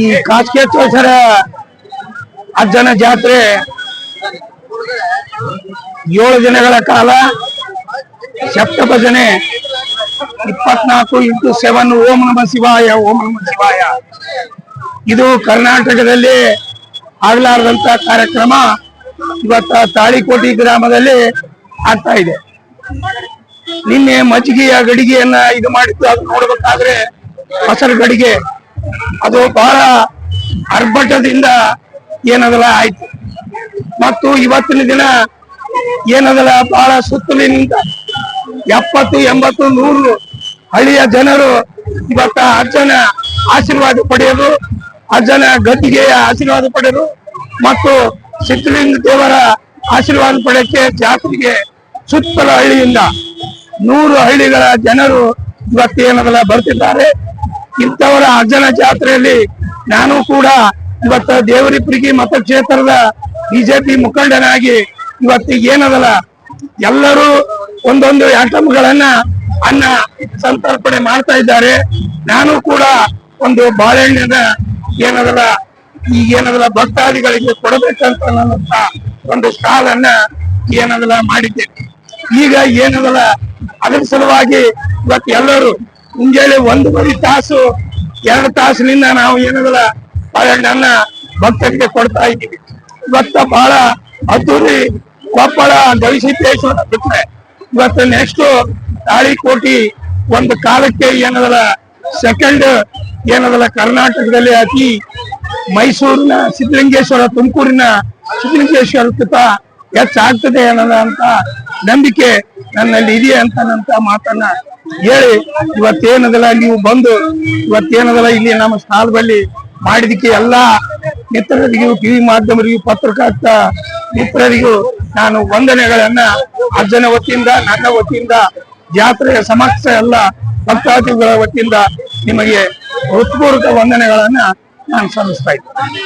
ಈ ಕಾಸ್ಕೇಶ್ವರ ಅಜ್ಜನ ಜಾತ್ರೆ 7 ದಿನಗಳ ಕಾಲ ಸಪ್ತಭಜನೆ 24x7 ಓಂ ನಮಃ ಶಿವಾಯ ಓಂ ನಮಃ ಶಿವಾಯ. ಇದು ಕರ್ನಾಟಕದಲ್ಲಿ ಆಗಲಾರದಂತ ಕಾರ್ಯಕ್ರಮ ಇವತ್ತ ತಾಳಿಕೋಟಿ ಗ್ರಾಮದಲ್ಲಿ ಆಗ್ತಾ ಇದೆ. ನಿನ್ನೆ ಮಜ್ಜಿಗೆಯ ಗಡಿಗೆಯನ್ನ ಇದು ಮಾಡಿದ್ದು ಅದು ನೋಡ್ಬೇಕಾದ್ರೆ ಹಸರು ಗಡಿಗೆ ಅದು ಬಹಳ ಅರ್ಭಟದಿಂದ ಏನದಲ್ಲ ಆಯ್ತು. ಮತ್ತು ಇವತ್ತಿನ ದಿನ ಏನದಲ್ಲ ಬಹಳ ಸುತ್ತಲಿನಿಂದ 70, 80, 100 ಹಳ್ಳಿಯ ಜನರು ಇವತ್ತ ಅಜ್ಜನ ಆಶೀರ್ವಾದ ಪಡೆಯೋದು, ಅಜ್ಜನ ಗದ್ದಿಗೆಯ ಆಶೀರ್ವಾದ ಪಡೆಯೋದು ಮತ್ತು ಸಿದ್ಧಲಿಂಗ ದೇವರ ಆಶೀರ್ವಾದ ಪಡೆಯಕ್ಕೆ ಜಾತ್ರೆಗೆ ಸುತ್ತಲ ಹಳ್ಳಿಯಿಂದ 100 ಹಳ್ಳಿಗಳ ಜನರು ಇವತ್ತೇನದಲ್ಲ ಬರ್ತಿದ್ದಾರೆ. ಇಂಥವರ ಅಜ್ಜನ ಜಾತ್ರೆಯಲ್ಲಿ ನಾನು ಕೂಡ ಇವತ್ತ ದೇವರಿಪ್ರಿಗಿ ಮತಕ್ಷೇತ್ರದ ಬಿಜೆಪಿ ಮುಖಂಡನಾಗಿ ಇವತ್ತಿಗೆ ಏನದಲ್ಲ ಎಲ್ಲರೂ ಒಂದೊಂದು ಐಟಮ್ಗಳನ್ನ ಅನ್ನ ಸಂತರ್ಪಣೆ ಮಾಡ್ತಾ ಇದ್ದಾರೆ. ನಾನು ಕೂಡ ಒಂದು ಬಾಳೆಹಣ್ಣಿನ ಏನದಲ್ಲ ಈಗೇನದಲ್ಲ ಭಕ್ತಾದಿಗಳಿಗೆ ಕೊಡಬೇಕಂತ ನನ್ನಂತ ಒಂದು ಸ್ಟಾಲ್ ಅನ್ನ ಏನದಲ್ಲ ಮಾಡಿದ್ದೇನೆ. ಈಗ ಏನದಲ್ಲ ಅದರ ಸಲುವಾಗಿ ಇವತ್ತು ಎಲ್ಲರೂ ಮುಂಜಾನೆ 1 ತಾಸು 2 ತಾಸಿನಿಂದ ನಾವು ಏನದಲ್ಲ ಬಾಳೆಹಣ್ಣನ್ನ ಭಕ್ತರಿಗೆ ಕೊಡ್ತಾ ಇದ್ದೀವಿ. ಇವತ್ತ ಬಹಳ ಅದ್ದೂರಿ ಕೊಪ್ಪಳ ಗವಿಸಿದ್ದೇಶ್ವರ ಬಿಟ್ರೆ ಇವತ್ತು ನೆಕ್ಸ್ಟ್ ತಾಳಿಕೋಟಿ ಒಂದು ಕಾಲಕ್ಕೆ ಏನದಲ್ಲ ಸೆಕೆಂಡ್ ಏನದಲ್ಲ ಕರ್ನಾಟಕದಲ್ಲಿ ಅತಿ ಮೈಸೂರಿನ ಸಿದ್ಧಲಿಂಗೇಶ್ವರ, ತುಮಕೂರಿನ ಸಿದ್ಧಲಿಂಗೇಶ್ವರಕ್ಕಿಂತ ಹೆಚ್ಚಾಗ್ತದೆ ಅನ್ನೋದಂತ ನಂಬಿಕೆ ನನ್ನಲ್ಲಿ ಇದೆ ಅಂತ ಮಾತನ್ನ ಹೇಳಿ ಇವತ್ತೇನದಲ್ಲ ನೀವು ಬಂದು ಇವತ್ತೇನದಲ್ಲ ಇಲ್ಲಿ ನಮ್ಮ ಸ್ಟಾಲ್ ಬಳಿ ಮಾಡಿದಕ್ಕೆ ಎಲ್ಲಾ ಮಿತ್ರರಿಗೂ, ಟಿವಿ ಮಾಧ್ಯಮರಿಗೂ, ಪತ್ರಕರ್ತ ಮಿತ್ರರಿಗೂ ನಾನು ವಂದನೆಗಳನ್ನ ಅಜ್ಜನ ವತಿಯಿಂದ, ನನ್ನ ವತಿಯಿಂದ, ಜಾತ್ರೆಯ ಸಮಸ್ತ ಎಲ್ಲ ಭಕ್ತಾದಿಗಳ ವತಿಯಿಂದ ನಿಮಗೆ ಹೃತ್ಪೂರ್ವಕ ವಂದನೆಗಳನ್ನ ನಾನು ಸಲ್ಲಿಸ್ತಾ ಇದ್ದೇನೆ.